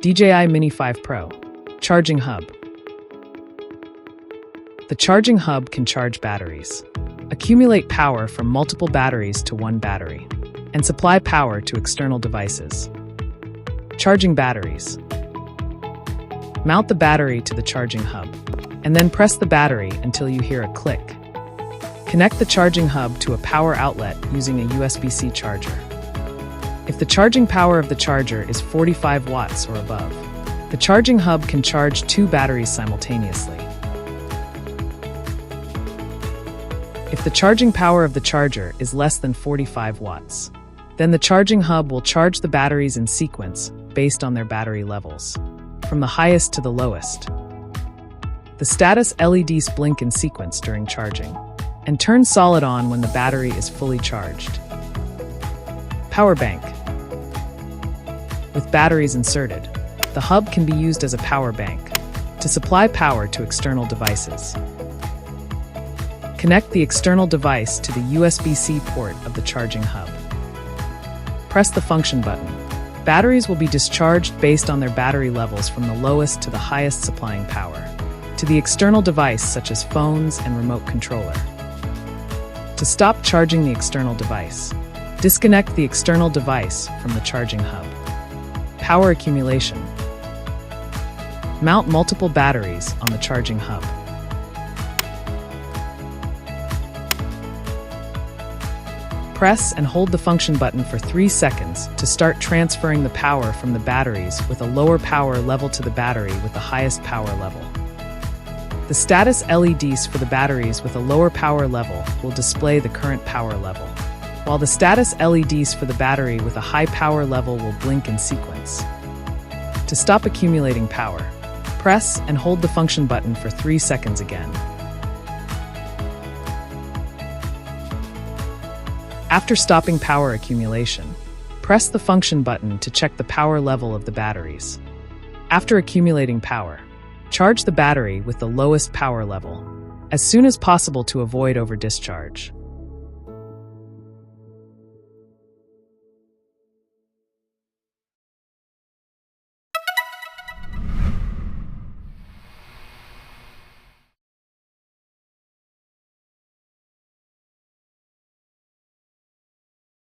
DJI Mini5 Pro Charging Hub. The charging hub can charge batteries, accumulate power from multiple batteries to one battery, and supply power to external devices. Charging batteries. Mount the battery to the charging hub, and then press the battery until you hear a click. Connect the charging hub to a power outlet using a USB-C charger. If the charging power of the charger is 45 watts or above, the charging hub can charge 2 batteries simultaneously. If the charging power of the charger is less than 45 watts, then the charging hub will charge the batteries in sequence based on their battery levels, from the highest to the lowest. The status LEDs blink in sequence during charging and turn solid on when the battery is fully charged. Power bank. With batteries inserted, the hub can be used as a power bank to supply power to external devices. Connect the external device to the USB-C port of the charging hub. Press the function button. Batteries will be discharged based on their battery levels from the lowest to the highest supplying power to the external device such as phones and remote controller. To stop charging the external device, disconnect the external device from the charging hub. Power accumulation. Mount multiple batteries on the charging hub. Press and hold the function button for 3 seconds to start transferring the power from the batteries with a lower power level to the battery with the highest power level. The status LEDs for the batteries with a lower power level will display the current power level, while the status LEDs for the battery with a high power level will blink in sequence. To stop accumulating power, press and hold the function button for 3 seconds again. After stopping power accumulation, press the function button to check the power level of the batteries. After accumulating power, charge the battery with the lowest power level as soon as possible to avoid over-discharge.